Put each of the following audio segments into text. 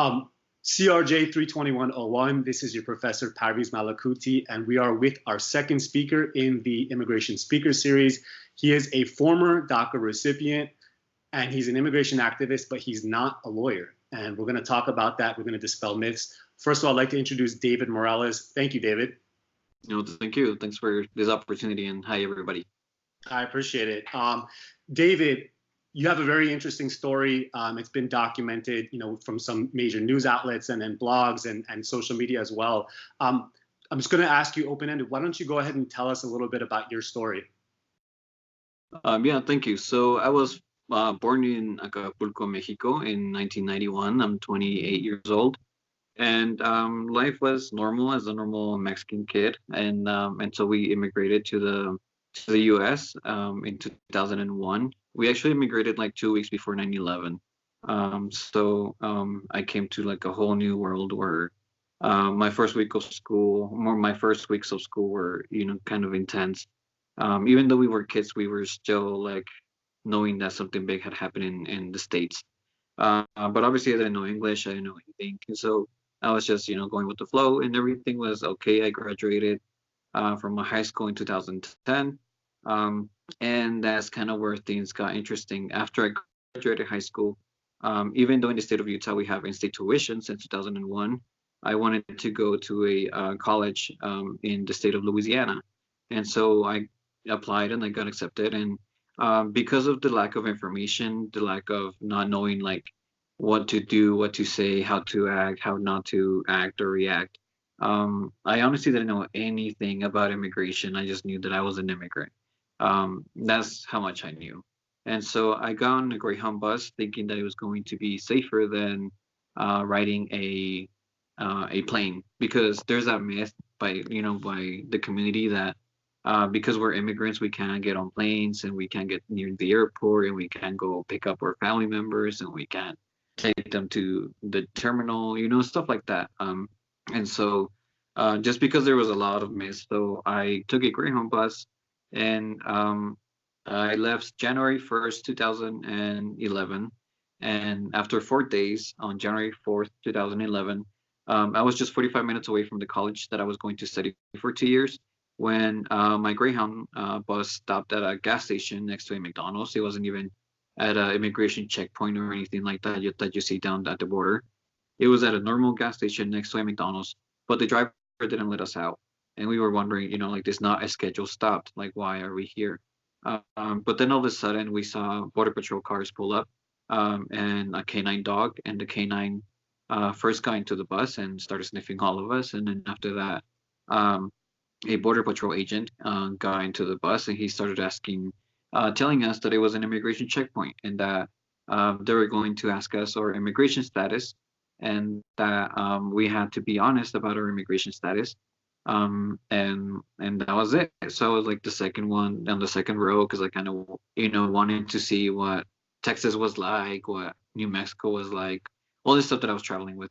Um, CRJ 32101, this is your Professor Parviz Malakouti, and we are with our second speaker in the Immigration Speaker Series. He is a former DACA recipient, and he's an immigration activist, but he's not a lawyer. And we're going to talk about that. We're going to dispel myths. First of all, I'd like to introduce Deyvid Morales. Thank you, Deyvid. No, thank you. Thanks for this opportunity, and hi, everybody. I appreciate it. Deyvid, you have a very interesting story. It's been documented, from some major news outlets and then blogs and social media as well. I'm just going to ask you open-ended. Why don't you go ahead and tell us a little bit about your story? Yeah, thank you. So I was born in Acapulco, Mexico in 1991. I'm 28 years old. And life was normal as a normal Mexican kid. And so we immigrated to the U.S. In 2001. We actually immigrated like 2 weeks before 9/11. I came to like a whole new world where my first weeks of school were, kind of intense. Even though we were kids, we were still like knowing that something big had happened in the States. But obviously I didn't know English, I didn't know anything. And so I was just, going with the flow, and everything was okay. I graduated from my high school in 2010. And that's kind of where things got interesting. After I graduated high school, even though in the state of Utah we have in-state tuition since 2001, I wanted to go to a college in the state of Louisiana. And so I applied and I got accepted. And because of the lack of information, the lack of not knowing like what to do, what to say, how to act, how not to act or react, I honestly didn't know anything about immigration. I just knew that I was an immigrant. That's how much I knew. And so I got on a Greyhound bus thinking that it was going to be safer than riding a plane, because there's that myth by the community that because we're immigrants, we can't get on planes and we can't get near the airport and we can't go pick up our family members and we can't take them to the terminal, stuff like that. And so just because there was a lot of myths, so I took a Greyhound bus, and I left January 1st, 2011. And after 4 days, on January 4th, 2011, I was just 45 minutes away from the college that I was going to study for 2 years when my Greyhound bus stopped at a gas station next to a McDonald's. It wasn't even at an immigration checkpoint or anything like that you see down at the border. It was at a normal gas station next to a McDonald's, but the driver didn't let us out. And we were wondering, like, this not a scheduled stop. Like, why are we here? But then all of a sudden we saw Border Patrol cars pull up, and a canine dog, and the canine first got into the bus and started sniffing all of us. And then after that, a Border Patrol agent got into the bus, and he started telling us that it was an immigration checkpoint, and that they were going to ask us our immigration status, and that we had to be honest about our immigration status. And that was it. So I was like the second one on the second row, because I kind of wanted to see what Texas was like, what New Mexico was like, all this stuff that I was traveling with.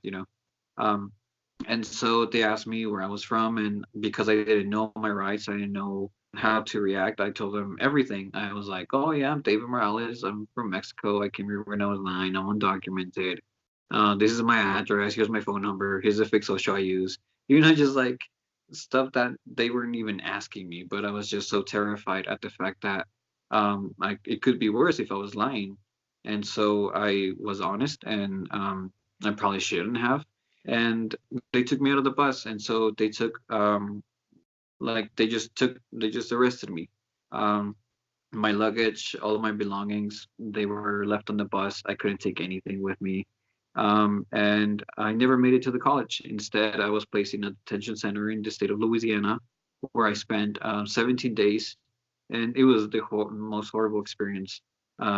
And so they asked me where I was from, and because I didn't know my rights, I didn't know how to react, I told them everything. I was like, oh yeah, I'm Deyvid Morales, I'm from Mexico, I came here when I was 9, I'm undocumented, this is my address, here's my phone number, here's the fixed social I use, just like stuff that they weren't even asking me. But I was just so terrified at the fact that it could be worse if I was lying. And so I was honest, and I probably shouldn't have. And they took me out of the bus, and so they took they just arrested me. My luggage, all of my belongings, they were left on the bus. I couldn't take anything with me. And I never made it to the college. Instead, I was placed in a detention center in the state of Louisiana, where I spent 17 days. And it was the most horrible experience.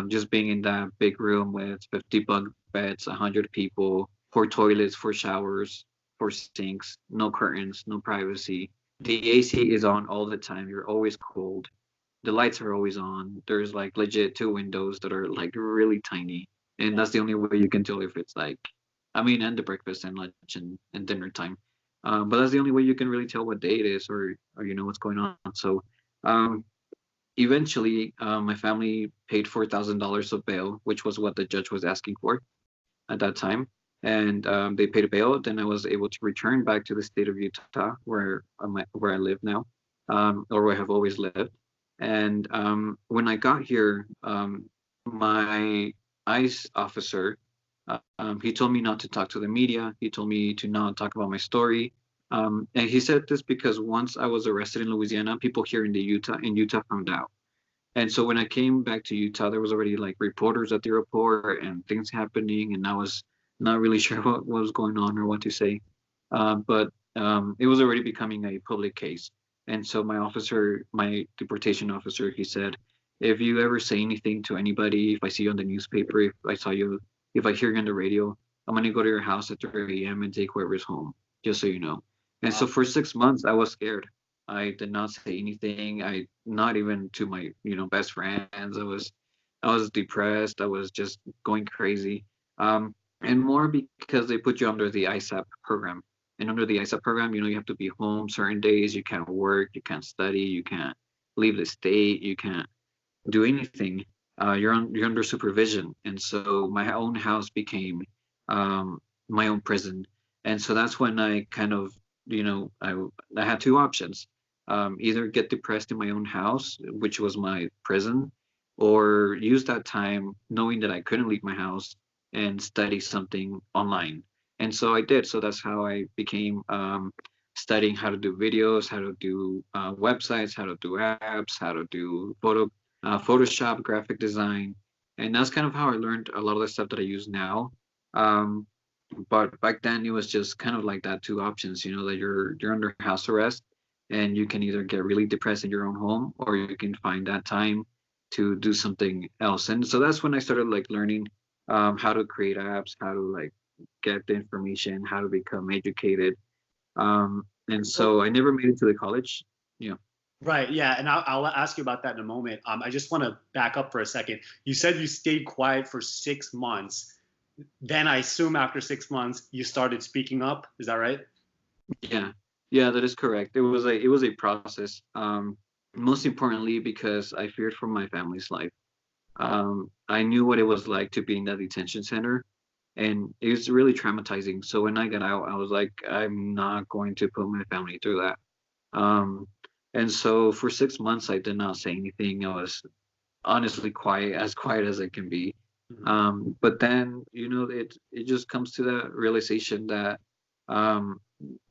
Just being in that big room with 50 bunk beds, 100 people, 4 toilets, 4 showers, 4 sinks, no curtains, no privacy. The AC is on all the time. You're always cold. The lights are always on. There's like legit 2 windows that are like really tiny. And that's the only way you can tell if it's and the breakfast and lunch and dinner time. But that's the only way you can really tell what day it is, or what's going on. So eventually, my family paid $4,000 of bail, which was what the judge was asking for at that time. and they paid a bail. Then I was able to return back to the state of Utah, where I live now, or where I have always lived. And when I got here, my ICE officer, he told me not to talk to the media. He told me to not talk about my story. And he said this because once I was arrested in Louisiana, people here in Utah found out. And so when I came back to Utah, there was already like reporters at the airport and things happening, and I was not really sure what was going on or what to say. But it was already becoming a public case. And so my deportation officer, he said, if you ever say anything to anybody, if I see you on the newspaper, if I hear you on the radio, I'm gonna go to your house at 3 a.m. and take whoever's home, just so you know. And so Wow. for 6 months, I was scared. I did not say anything. Not even to my, best friends. I was depressed. I was just going crazy. And more because they put you under the ISAP program. And under the ISAP program, you have to be home certain days. You can't work. You can't study. You can't leave the state. You can't do anything. You're under supervision. And so my own house became my own prison. And so that's when I kind of, I had two options. Either get depressed in my own house, which was my prison, or use that time knowing that I couldn't leave my house and study something online. And so I did. So that's how I became studying how to do videos, how to do websites, how to do apps, how to do Photoshop, graphic design. And that's kind of how I learned a lot of the stuff that I use now. Um, but back then it was just kind of like that two options, that you're under house arrest and you can either get really depressed in your own home or you can find that time to do something else. And so that's when I started like learning how to create apps, how to like get the information, how to become educated. And So, so I never made it to the college. Yeah. right, yeah, and I'll ask you about that in a moment. I just want to back up for a second. You said you stayed quiet for 6 months. Then I assume after 6 months you started speaking up. Is that right? Yeah, yeah, that is correct. It was a process. Most importantly because I feared for my family's life. I knew what it was like to be in that detention center, and it was really traumatizing. So when I got out, I was like, I'm not going to put my family through that. Um, and so for 6 months, I did not say anything. I was honestly quiet, as quiet as I can be. Mhm. But then, it just comes to that realization um,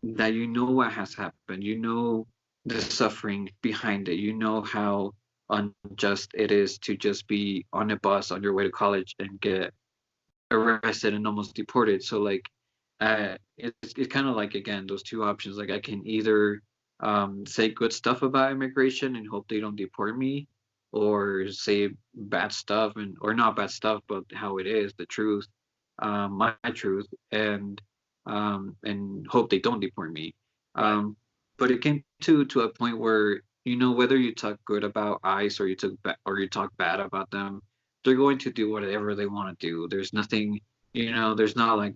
that what has happened. You know the suffering behind it. You know how unjust it is to just be on a bus on your way to college and get arrested and almost deported. So like, it's kind of like again those two options. Like I can either say good stuff about immigration and hope they don't deport me, or say bad stuff or not bad stuff, but how it is, the truth, my truth, and hope they don't deport me. Right. But it came to a point where whether you talk good about ICE or you talk bad about them, they're going to do whatever they want to do. There's nothing, there's not like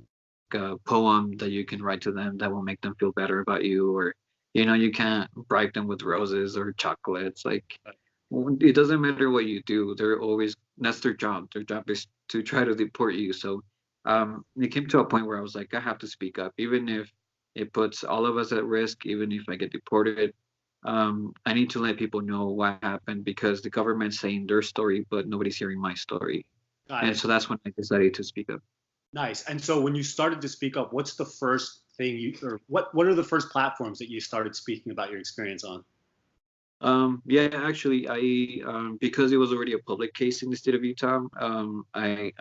a poem that you can write to them that will make them feel better about you, or you can't bribe them with roses or chocolates. Like it doesn't matter what you do. They're always That's their job. Their job is to try to deport you. So it came to a point where I was like, I have to speak up, even if it puts all of us at risk, even if I get deported. I need to let people know what happened because the government's saying their story, but nobody's hearing my story. Got And it. so that's when I decided to speak up. Nice. And so when you started to speak up, what's the first thing or what are the first platforms that you started speaking about your experience on? Yeah, actually, because it was already a public case in the state of Utah, I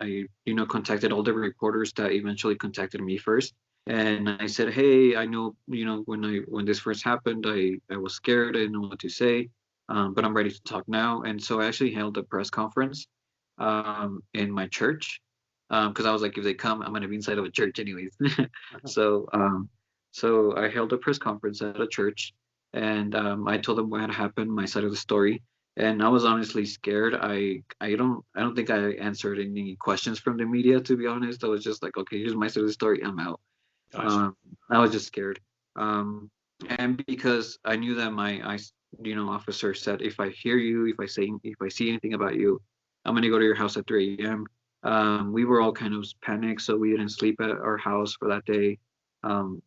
contacted all the reporters that eventually contacted me first, and I said, hey, I know, when this first happened, I was scared, I didn't know what to say, but I'm ready to talk now, and so I actually held a press conference, in my church, because I was like, if they come, I'm gonna be inside of a church anyways, so so I held a press conference at a church and I told them what had happened, my side of the story, and I was honestly scared. I don't think I answered any questions from the media, to be honest. I was just like, okay, here's my side of the story. I'm out. Gotcha. Um, I was just scared, and because I knew that officer said, if I hear you, if I see anything about you, I'm gonna go to your house at 3 a.m. We were all kind of panicked, so we didn't sleep at our house for that day.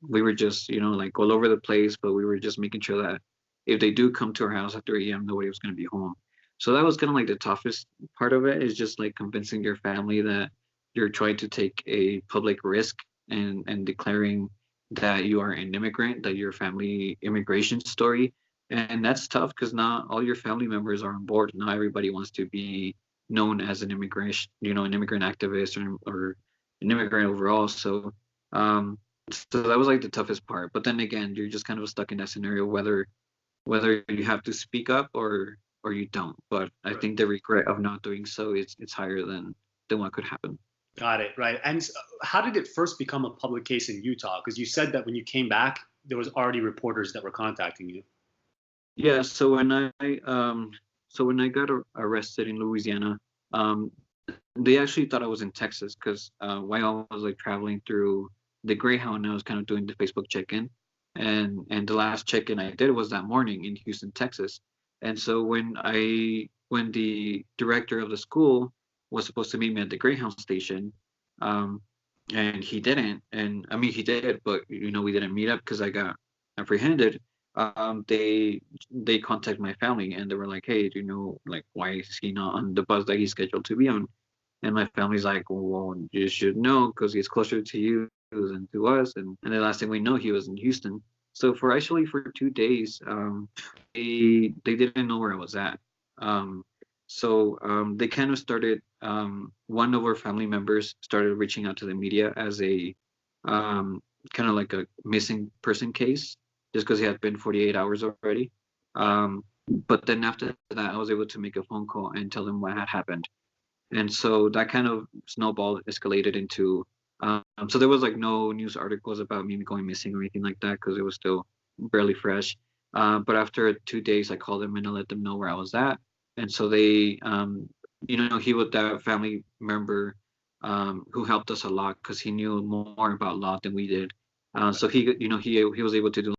We were just, like all over the place, but we were just making sure that if they do come to our house at 3 a.m., nobody was going to be home. So that was kind of like the toughest part of it, is just like convincing your family that you're trying to take a public risk, and declaring that you are an immigrant, that your family immigration story. And that's tough because not all your family members are on board. Not everybody wants to be known as an immigration, an immigrant activist, or an immigrant overall. Um, so that was like the toughest part. But then again, you're just kind of stuck in that scenario, whether you have to speak up or you don't. But I Right. think the regret of not doing so, it's higher than what could happen. Got it. Right. And how did it first become a public case in Utah? Because you said that when you came back, there was already reporters that were contacting you. Yeah. So when I got arrested in Louisiana, um, they actually thought I was in Texas because while I was like traveling through the Greyhound, I was kind of doing the Facebook check-in, and the last check-in I did was that morning in Houston, Texas. And so when the director of the school was supposed to meet me at the Greyhound station, um, and he didn't, and I mean he did, but we didn't meet up because I got apprehended. They contacted my family and they were like, hey, do you know, like, why is he not on the bus that he's scheduled to be on? And my family's like, well, you should know because he's closer to you than to us. And the last thing we know, he was in Houston. So for 2 days, they didn't know where I was at. Um, they kind of started. One of our family members started reaching out to the media as a kind of like a missing person case, just because he had been 48 hours already. But then after that, I was able to make a phone call and tell them what had happened, and so that kind of snowball escalated into so there was like no news articles about me going missing or anything like that because it was still barely fresh. But after 2 days, I called them and I let them know where I was at, and so they he was that family member who helped us a lot because he knew more about law than we did. So he was able to do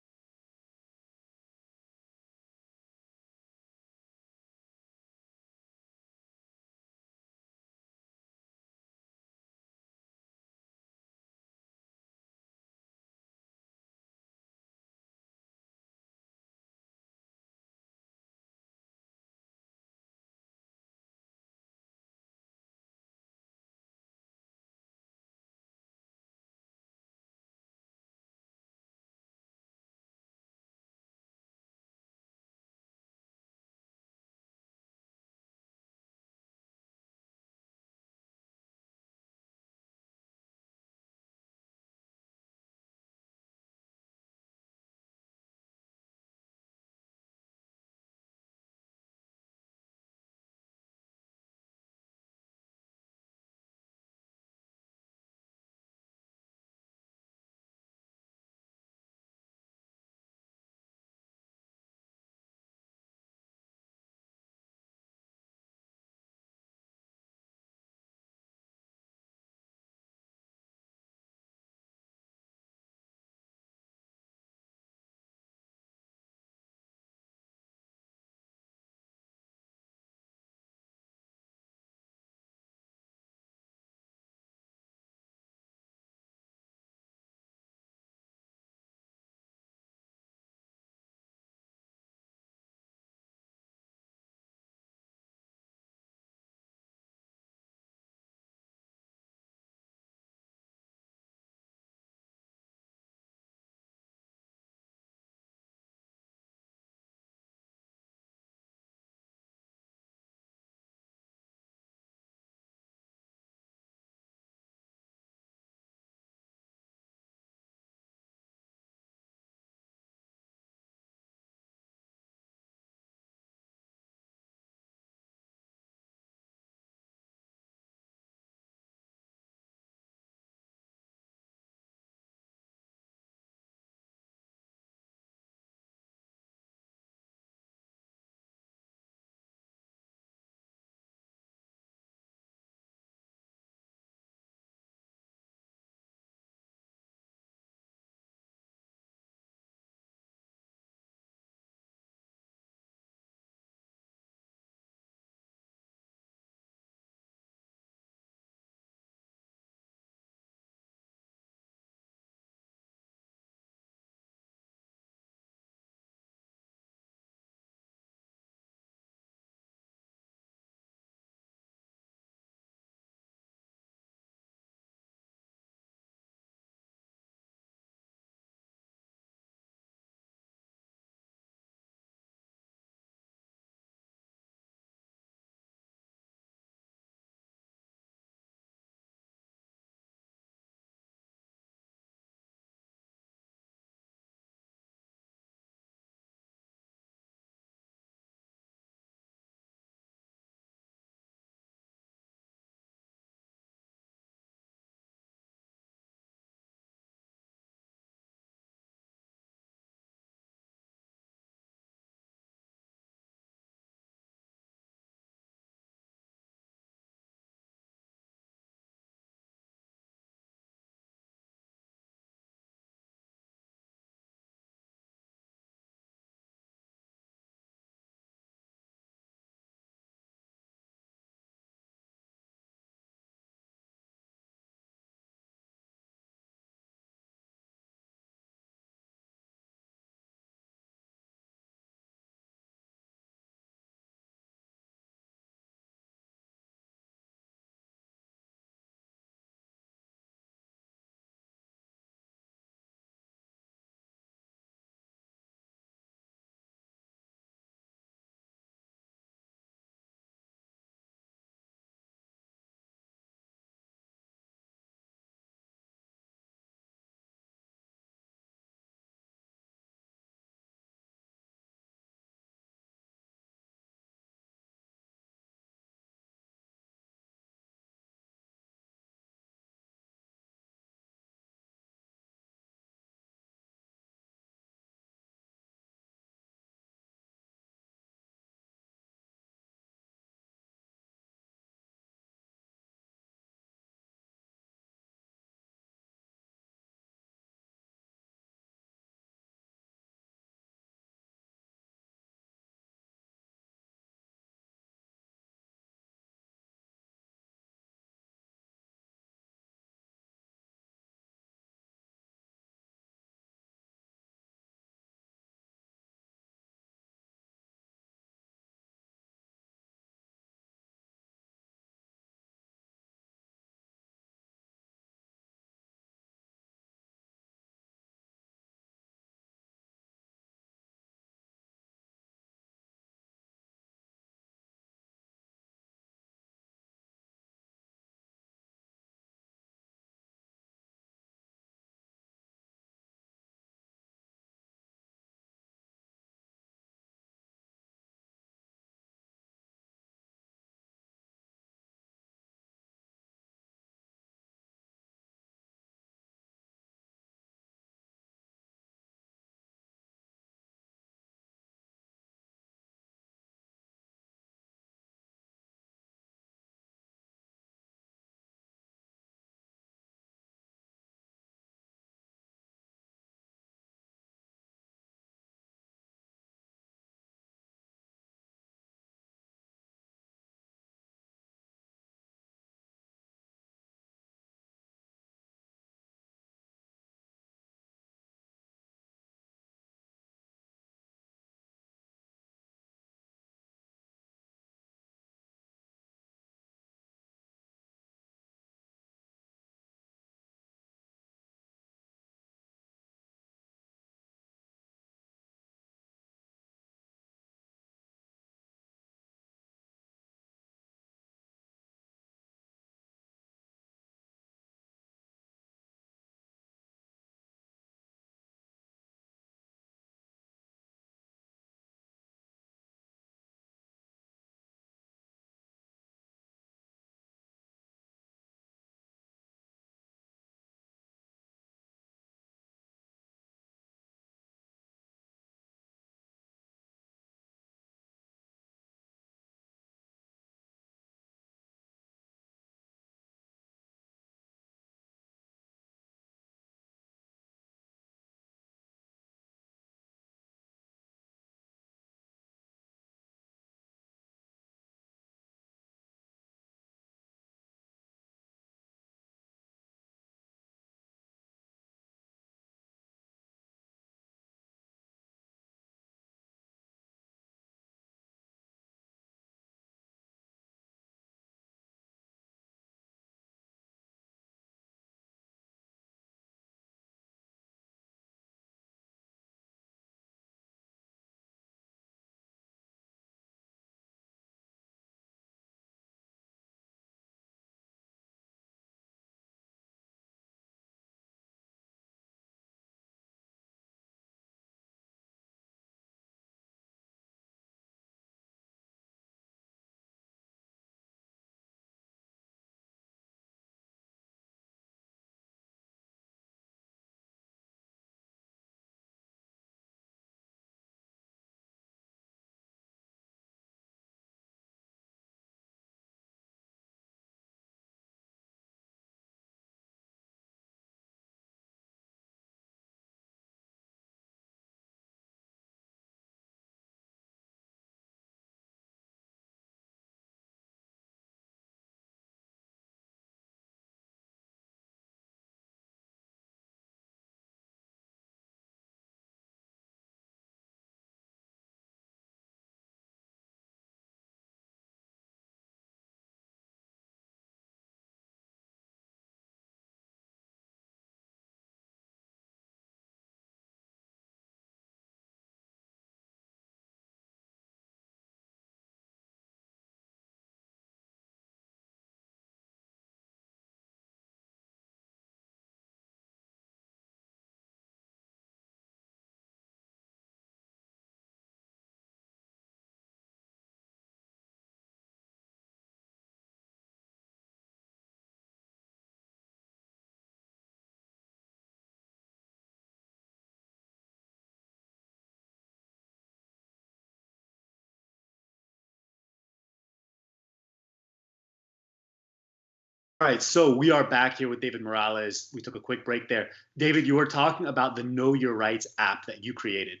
All right, so we are back here with Deyvid Morales. We took a quick break there. Deyvid, you were talking about the Know Your Rights app that you created.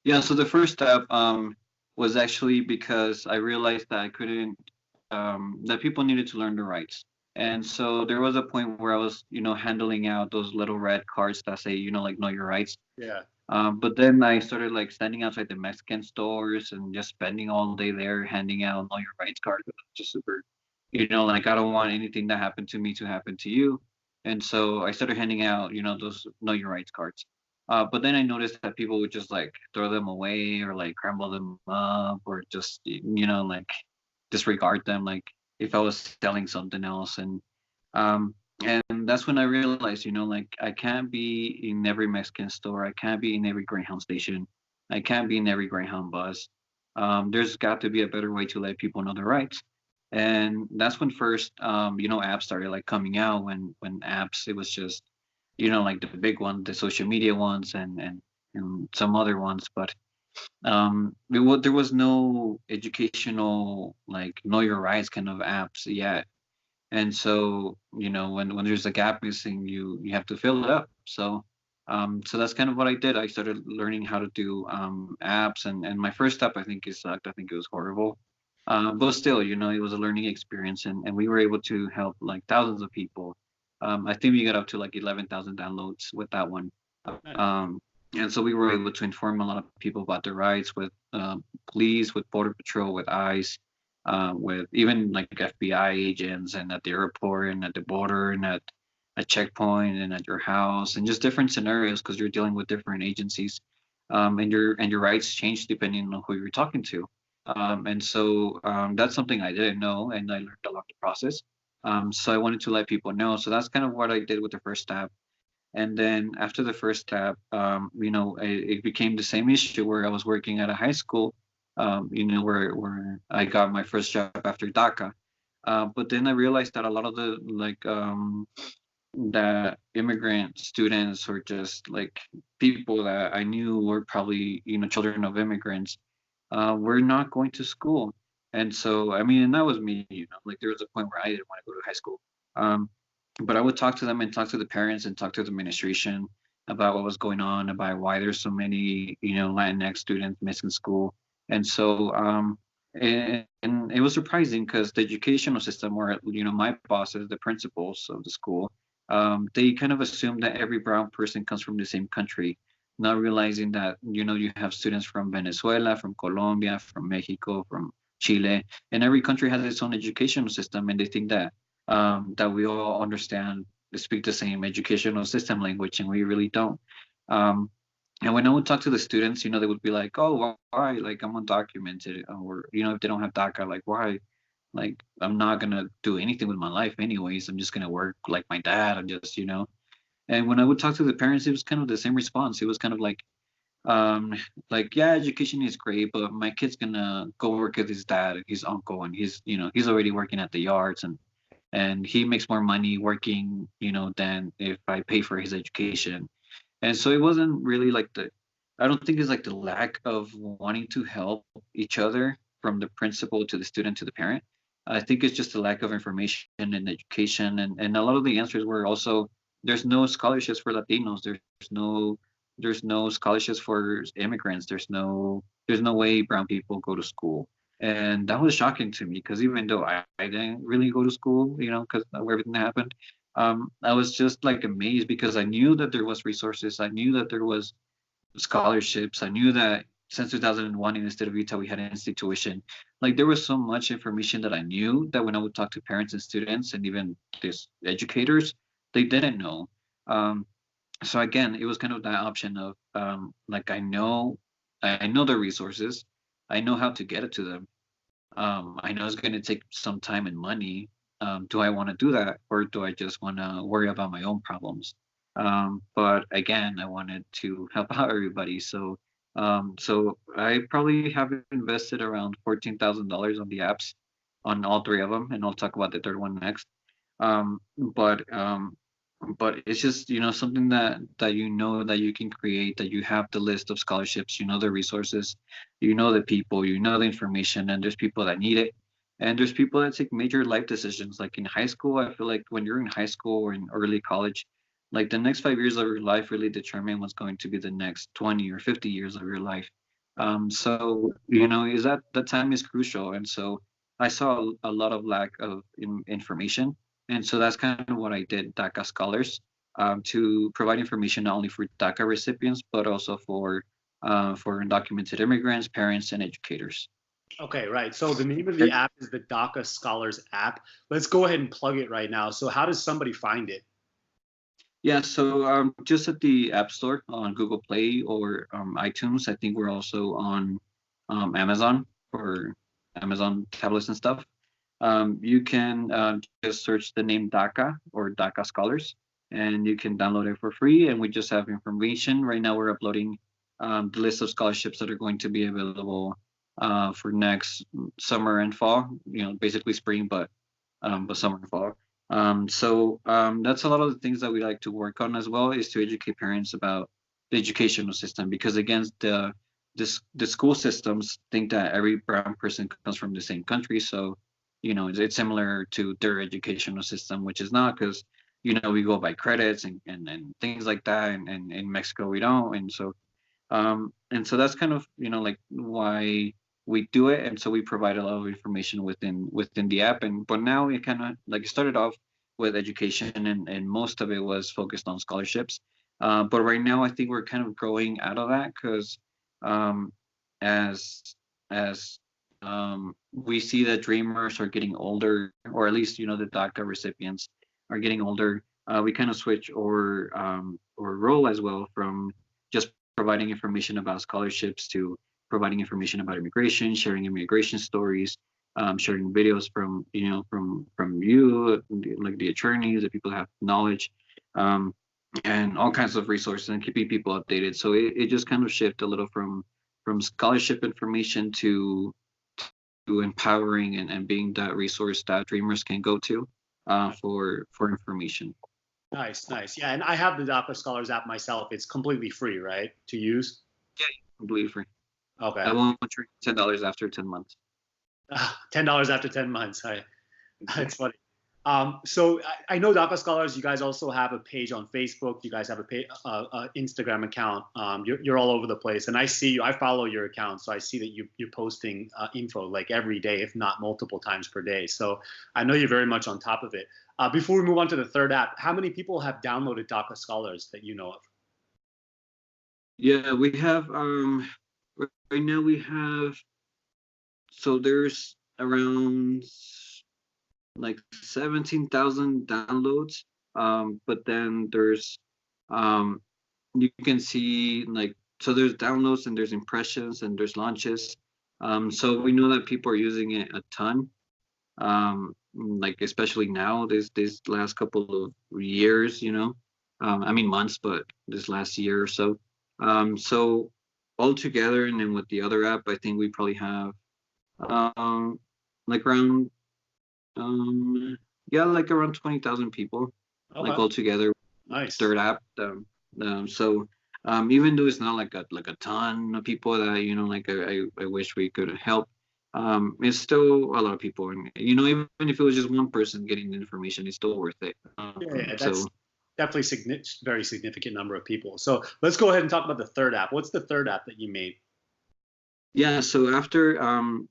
Yeah, so the first step was actually because I realized that I couldn't that people needed to learn their rights. And so there was a point where I was, handling out those little red cards that say, like know your rights. Yeah. But then I started like standing outside the Mexican stores and just spending all day there handing out know your rights cards. Just super, like I don't want anything that happened to me to happen to you. And so I started handing out, those know your rights cards. But then I noticed that people would just like throw them away or like crumble them up or just, like disregard them, like if I was selling something else. Um, and that's when I realized, like I can't be in every Mexican store. I can't be in every Greyhound station. I can't be in every Greyhound bus. There's got to be a better way to let people know their rights. And that's when first, apps started like coming out. When apps, it was just, like the big one, the social media ones, and some other ones. But there was no educational like know your rights kind of apps yet. And so when there's a gap missing, you have to fill it up. So that's kind of what I did. I started learning how to do apps, and my first step, I think, it sucked. I think it was horrible, but still, it was a learning experience, and we were able to help like thousands of people. I think we got up to like 11,000 downloads with that one. um, and so we were able to inform a lot of people about their rights with police, with border patrol, with ICE, with even like FBI agents, and at the airport, and at the border, and at a checkpoint, and at your house, and just different scenarios because you're dealing with different agencies, and your rights change depending on who you're talking to. And so that's something I didn't know, and I learned along the process. So I wanted to let people know. So that's kind of what I did with the first tab. And then after the first tab, it became the same issue where I was working at a high school, where I got my first job after DACA. But then I realized that a lot of the the immigrant students, or just like people that I knew were probably children of immigrants, were not going to school. And so I mean, and that was me. Like there was a point where I didn't want to go to high school. But I would talk to them and talk to the parents and talk to the administration about what was going on, about why there's so many, Latinx students missing school. And so, and it was surprising because the educational system, or, my bosses, the principals of the school, they kind of assume that every brown person comes from the same country, not realizing that, you have students from Venezuela, from Colombia, from Mexico, from Chile, and every country has its own educational system, and they think that we all understand, speak the same educational system language, and we really don't. Um, and when I would talk to the students, they would be like, "Oh, why? Like I'm undocumented, or if they don't have DACA, like why? Like I'm not gonna do anything with my life anyways. I'm just gonna work like my dad. I'm just." And when I would talk to the parents, it was kind of the same response. It was kind of um, like yeah, education is great, but my kid's gonna go work with his dad, his uncle, and he's already working at the yards, and he makes more money working, than if I pay for his education. And so it wasn't really like I don't think it's like the lack of wanting to help each other from the principal to the student to the parent. I think it's just a lack of information and education. And a lot of the answers were also, there's no scholarships for Latinos. There's no scholarships for immigrants. There's no way brown people go to school. And that was shocking to me because even though I didn't really go to school, because of everything that happened, I was just like amazed because I knew that there was resources. I knew that there was scholarships. I knew that since 2001 in the state of Utah, we had institution. Like there was so much information that I knew that when I would talk to parents and students and even these educators, they didn't know. Um, so again, it was kind of that option of like I know the resources, I know how to get it to them. I know it's going to take some time and money. Do I want to do that, or do I just want to worry about my own problems? But again, I wanted to help out everybody. So I probably have invested around $14,000 on the apps, on all three of them, and I'll talk about the third one next. But it's just something that that you can create, that you have the list of scholarships, the resources, the people, the information, and there's people that need it. And there's people that take major life decisions. Like in high school, I feel like when you're in high school or in early college, like the next 5 years of your life really determine what's going to be the next 20 or 50 years of your life. So is that time is crucial, and so I saw a lot of lack of information, and so that's kind of what I did. DACA Scholars, to provide information not only for DACA recipients but also for undocumented immigrants, parents, and educators. Okay, right. So the name of the app is the DACA Scholars app. Let's go ahead and plug it right now. So how does somebody find it? Yeah, so just at the App Store on Google Play or iTunes. I think we're also on Amazon for Amazon tablets and stuff. You can just search the name DACA or DACA Scholars, and you can download it for free. And we just have information. Right now, we're uploading the list of scholarships that are going to be available for next summer and fall. Basically spring, but summer and fall. That's a lot of the things that we like to work on as well, is to educate parents about the educational system, because again, the school systems think that every brown person comes from the same country, so it's similar to their educational system, which is not, because we go by credits and things like that, and in Mexico we don't, and so that's kind of like why we do it, and so we provide a lot of information within the app. But now it kind of like it started off with education, and most of it was focused on scholarships, but right now I think we're kind of growing out of that, because um, as as we see that dreamers are getting older, or at least the DACA recipients are getting older, we kind of switch or role as well, from just providing information about scholarships to providing information about immigration, sharing immigration stories, sharing videos from you, like the attorneys, the people that have knowledge, and all kinds of resources, and keeping people updated. So it just kind of shifted a little from scholarship information to empowering and being that resource that dreamers can go to for information. Nice, nice. Yeah, and I have the DACA Scholars app myself. It's completely free, right, to use? Yeah, completely free. Okay. I won't charge $10 after 10 months. $10 after 10 months. It's funny. So I know DACA Scholars, you guys also have a page on Facebook. You guys have a Instagram account. You're all over the place. And I see you, I follow your account. So I see that you're posting info like every day, if not multiple times per day. So I know you're very much on top of it. Before we move on to the third app, how many people have downloaded DACA Scholars that you know of? Yeah, we have right now we have, so there's around like 17,000 downloads, but then there's you can see, like, so there's downloads and there's impressions and there's launches, so we know that people are using it a ton, like especially now this last couple of years, I mean months, but this last year or so. So all together, and then with the other app, I think we probably have like around yeah, like around 20,000 people, like Okay. all together. Nice. Third app. So even though it's not like a ton of people that like I wish we could help, it's still a lot of people, and even if it was just one person getting the information, it's still worth it. Yeah, that's So definitely very significant number of people. So let's go ahead and talk about the third app. What's the third app that you made? yeah, so after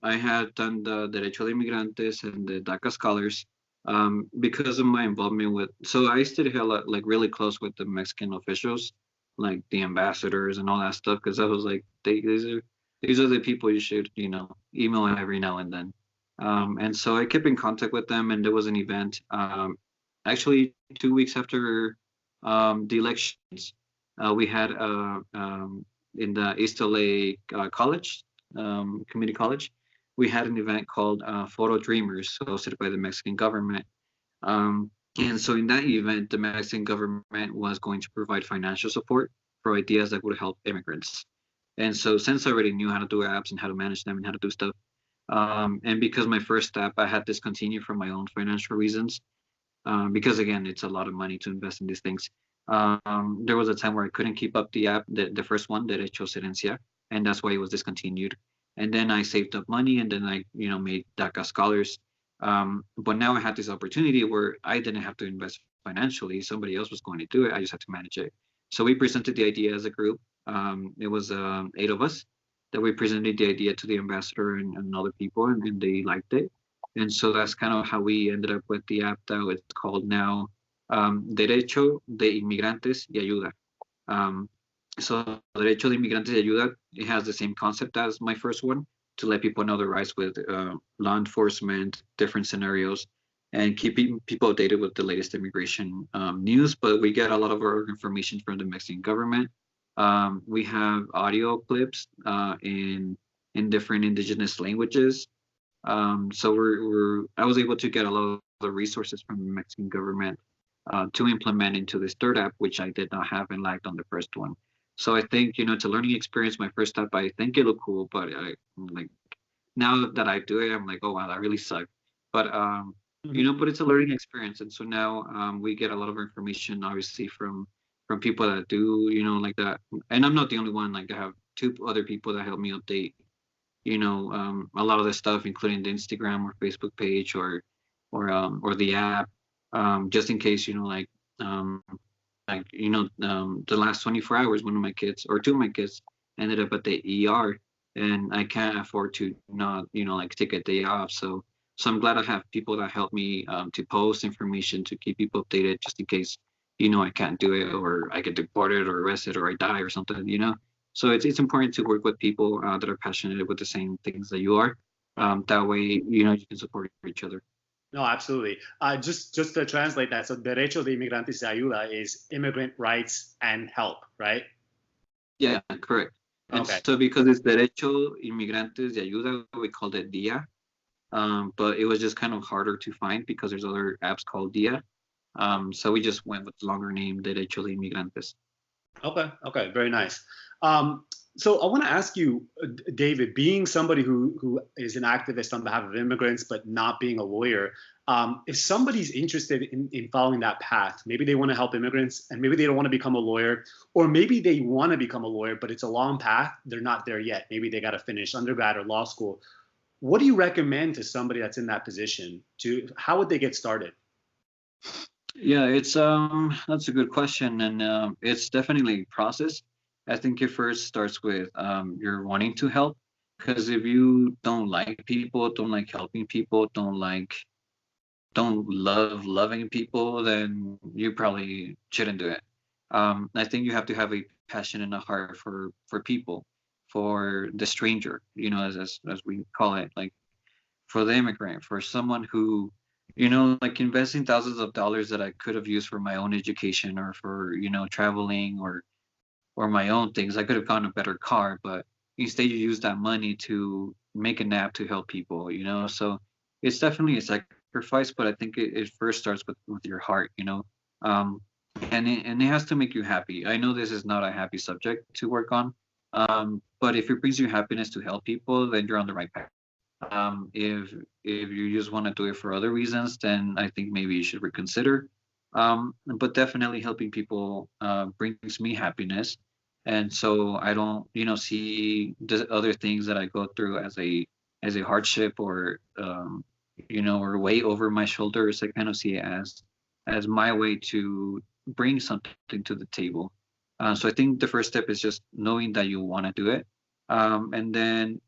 I had done the Derecho de Inmigrantes and the DACA Scholars, because of my involvement with, so I stayed like really close with the Mexican officials, like the ambassadors and all that stuff, because I was like, these are the people you should email every now and then, and so I kept in contact with them, and there was an event, actually 2 weeks after the elections, we had in the East LA college, community college, we had an event called Photo Dreamers, hosted by the Mexican government. And so in that event, the Mexican government was going to provide financial support for ideas that would help immigrants. And so since I already knew how to do apps and how to manage them and how to do stuff, and because my first app I had discontinued for my own financial reasons, because again, it's a lot of money to invest in these things. There was a time where I couldn't keep up the app, the first one, Derecho Serencia, and that's why it was discontinued. And then I saved up money, and then I, made DACA scholars. But now I had this opportunity where I didn't have to invest financially. Somebody else was going to do it. I just had to manage it. So we presented the idea as a group. It was 8 of us that we presented the idea to the ambassador and other people, and they liked it. And so that's kind of how we ended up with the app that it's called now, Derecho de Inmigrantes y Ayuda. So Derecho de Inmigrantes y Ayuda, it has the same concept as my first one, to let people know their rights with law enforcement, different scenarios, and keeping people updated with the latest immigration news. But we get a lot of our information from the Mexican government. We have audio clips in different indigenous languages. So I was able to get a lot of the resources from the Mexican government to implement into this third app, which I did not have and lacked on the first one. So I think, it's a learning experience. My first app, I think it looked cool, but now that I do it, I'm like, oh wow, that really sucked. But but it's a learning experience, and so now we get a lot of information, obviously, from people that do, like that. And I'm not the only one. Like, I have 2 other people that help me update, a lot of the stuff, including the Instagram or Facebook page or the app, just in case, the last 24 hours, one of my kids or 2 of my kids ended up at the ER, and I can't afford to not, take a day off. So I'm glad I have people that help me to post information, to keep people updated, just in case, I can't do it, or I get deported or arrested, or I die or something. So it's important to work with people that are passionate with the same things that you are. That way, you can support each other. No, absolutely. Just to translate that, so Derecho de Inmigrantes y Ayuda is immigrant rights and help, right? Yeah, correct. And Okay. so because it's Derecho Inmigrantes y Ayuda, we called it DIA. But it was just kind of harder to find because there's other apps called DIA. So we just went with the longer name, Derecho de Inmigrantes. Okay, very nice. So I want to ask you, Deyvid, being somebody who is an activist on behalf of immigrants, but not being a lawyer, if somebody's interested in following that path, maybe they want to help immigrants and maybe they don't want to become a lawyer, or maybe they want to become a lawyer, but it's a long path. They're not there yet. Maybe they got to finish undergrad or law school. What do you recommend to somebody that's in that position? How would they get started? Yeah, it's that's a good question, and it's definitely a process. I think it first starts with you're wanting to help, because if you don't like people, don't like helping people, don't love loving people, then you probably shouldn't do it. I think you have to have a passion and a heart for people, for the stranger, as we call it, like for the immigrant, for someone who, like investing thousands of dollars that I could have used for my own education, or for, traveling, or my own things. I could have gotten a better car, but instead you use that money to make an app to help people, So it's definitely a sacrifice, but I think it first starts with your heart, and it has to make you happy. I know this is not a happy subject to work on, but if it brings you happiness to help people, then you're on the right path. If you just want to do it for other reasons, then I think maybe you should reconsider. But definitely helping people brings me happiness, and so I don't, see the other things that I go through as a hardship, or or weight over my shoulders. I kind of see it as my way to bring something to the table. So I think the first step is just knowing that you want to do it, and then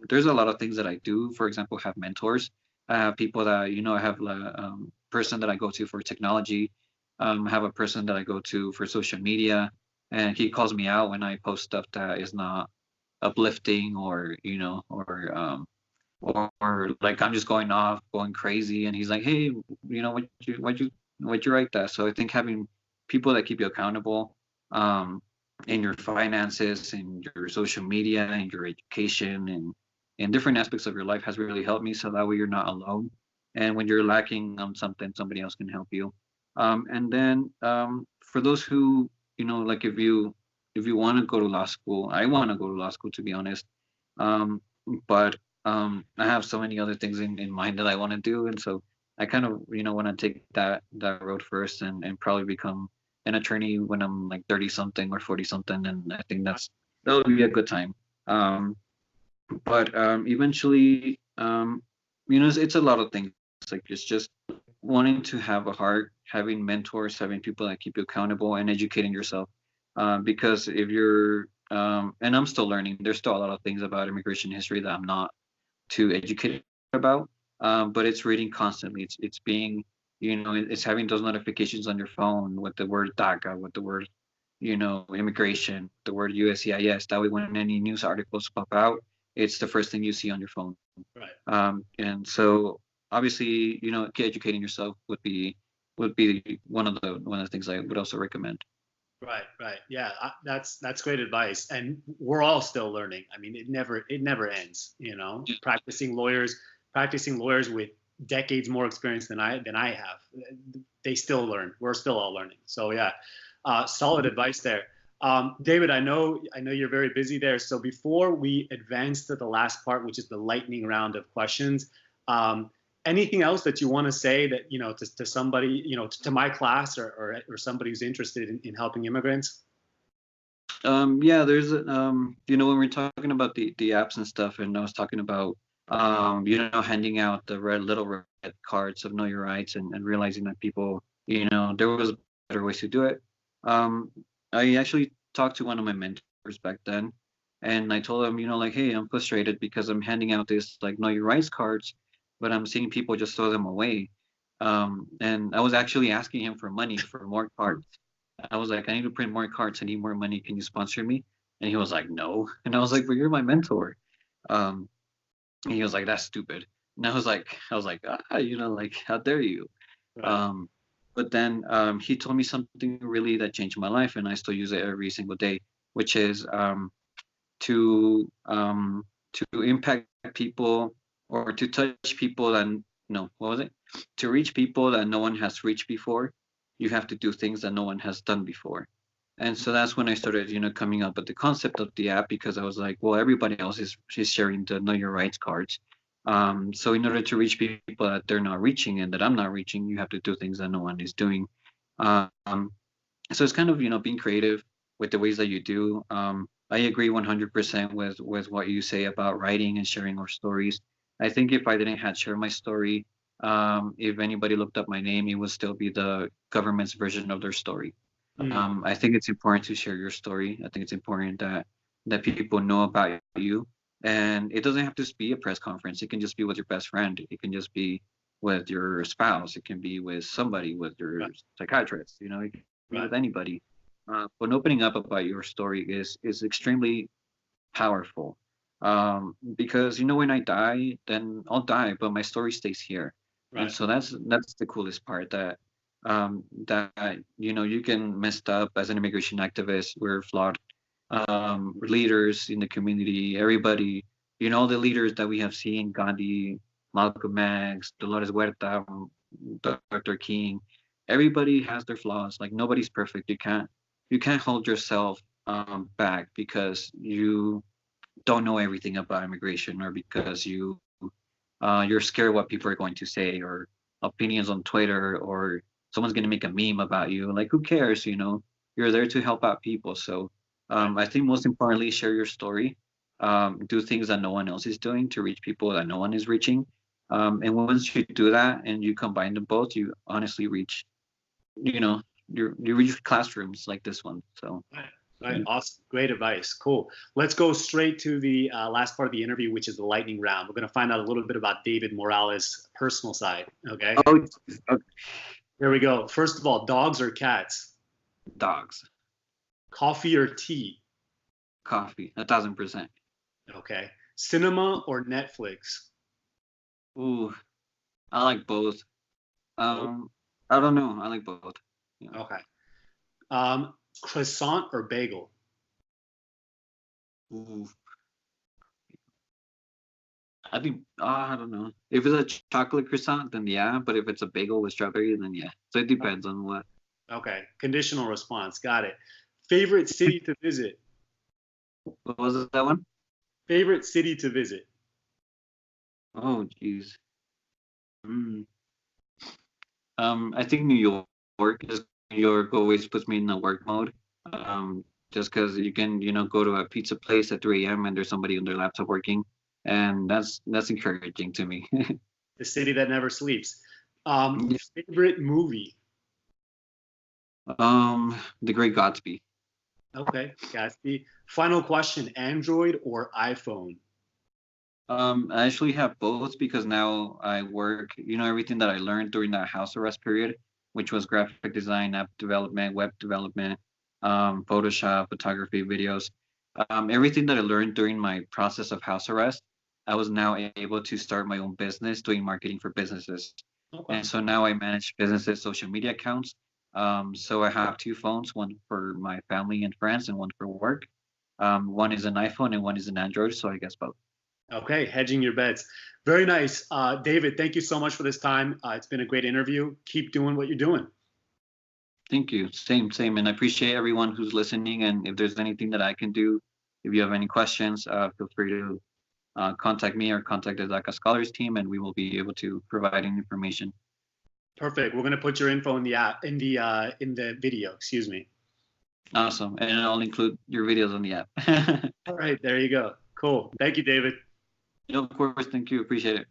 there's a lot of things that I do. For example, have mentors. I have people that, I have a person that I go to for technology. I have a person that I go to for social media, and he calls me out when I post stuff that is not uplifting, or, or like I'm just going off, going crazy, and he's like, hey, why'd you write that? So I think having people that keep you accountable, in your finances, in your social media, in your education, and in different aspects of your life has really helped me. So that way you're not alone. And when you're lacking something, somebody else can help you. And then for those who, like if you want to go to law school, I want to go to law school, to be honest. But I have so many other things in mind that I want to do. And so I kind of, want to take that road first, and probably become an attorney when I'm like 30 something or 40 something. And I think that would be a good time. But eventually, it's a lot of things. Like it's just wanting to have a heart, having mentors, having people that keep you accountable, and educating yourself. Because if you're, and I'm still learning, there's still a lot of things about immigration history that I'm not too educated about. But it's reading constantly. It's being, it's having those notifications on your phone with the word DACA, with the word, immigration, the word USCIS. That way, when any news articles pop out, it's the first thing you see on your phone. Right. And so obviously, educating yourself would be one of the things I would also recommend. Right, right. Yeah, that's great advice. And we're all still learning. I mean, it never ends, Practicing lawyers with decades more experience than I have. They still learn. We're still all learning. So yeah, solid advice there. David, I know you're very busy there. So before we advance to the last part, which is the lightning round of questions, um, anything else that you want to say that to somebody, to my class, or somebody who's interested in helping immigrants? Yeah, there's when we're talking about the apps and stuff, and I was talking about handing out the little red cards of know your rights, and realizing that people, there was better ways to do it. Um, I actually talked to one of my mentors back then, and I told him, like, hey, I'm frustrated because I'm handing out this like know your rights cards, but I'm seeing people just throw them away. And I was actually asking him for money for more cards. I was like, I need to print more cards. I need more money. Can you sponsor me? And he was like, no. And I was like, well, you're my mentor. Um, and he was like, that's stupid. And I was like, like, how dare you? Right. Um, but then he told me something really that changed my life, and I still use it every single day, which is to impact people, or to touch people that, no, what was it? To reach people that no one has reached before, you have to do things that no one has done before. And so that's when I started, coming up with the concept of the app, because I was like, well, everybody else is sharing the Know Your Rights cards. So in order to reach people that they're not reaching and that I'm not reaching, you have to do things that no one is doing. Um, so it's kind of, being creative with the ways that you do. I agree 100% with what you say about writing and sharing our stories. I think if I didn't had shared my story, if anybody looked up my name, it would still be the government's version of their story. Mm, I think it's important to share your story. I think it's important that people know about you, and it doesn't have to be a press conference. It can just be with your best friend. It can just be with your spouse. It can be with somebody, with your right, psychiatrist. It can be right. with anybody. But opening up about your story is extremely powerful. Because when I die, then I'll die, but my story stays here. And Right. so that's the coolest part, that you can messed up as an immigration activist. We're flawed leaders in the community. Everybody, all the leaders that we have seen: Gandhi, Malcolm X, Dolores Huerta, Dr. King. Everybody has their flaws. Like, nobody's perfect. You can't hold yourself back because you don't know everything about immigration, or because you're scared what people are going to say, or opinions on Twitter, or someone's going to make a meme about you. Like, who cares? You're there to help out people. So Right. I think most importantly, share your story. Do things that no one else is doing to reach people that no one is reaching. And once you do that and you combine them both, you honestly reach, you know, you reach classrooms like this one. So Right. Right. Awesome. Great advice. Cool. Let's go straight to the last part of the interview, which is the lightning round. We're going to find out a little bit about Deyvid Morales' personal side. Okay. oh, okay. Here we go. First of all, dogs or cats? Dogs, Coffee or tea? coffee, 1,000%. Okay. Cinema or Netflix? Ooh, I like both. Both. Um, I don't know. I like both. Yeah. Okay. Croissant or bagel? Ooh, I think I don't know. If it's a chocolate croissant, then yeah. But if it's a bagel with strawberry, then yeah. So it depends on what. Okay. Conditional response. Got it. Favorite city to visit? What was that one? Favorite city to visit? Oh, jeez. Mm. I think New York. Just New York always puts me in the work mode. Um, just because you can, go to a pizza place at 3 a.m. and there's somebody on their laptop working. and that's encouraging to me. The city that never sleeps. Favorite movie? The Great Gatsby. Okay, Gatsby. Final question, Android or iPhone? I actually have both because now I work, everything that I learned during that house arrest period, which was graphic design, app development, web development, Photoshop, photography, videos. Everything that I learned during my process of house arrest, I was now able to start my own business doing marketing for businesses. Okay. And so now I manage businesses' social media accounts. So I have two phones, one for my family and friends and one for work. One is an iPhone and one is an Android, so I guess both. Okay, hedging your bets. Very nice. David, thank you so much for this time. It's been a great interview. Keep doing what you're doing. Thank you. Same, same. And I appreciate everyone who's listening. And if there's anything that I can do, if you have any questions, feel free to contact me or contact the DACA Scholars team, and we will be able to provide any information. Perfect. We're gonna put your info in the app, in the video. Excuse me. Awesome. And I'll include your videos on the app. All right, there you go. Cool. Thank you, David. Of course. Thank you. Appreciate it.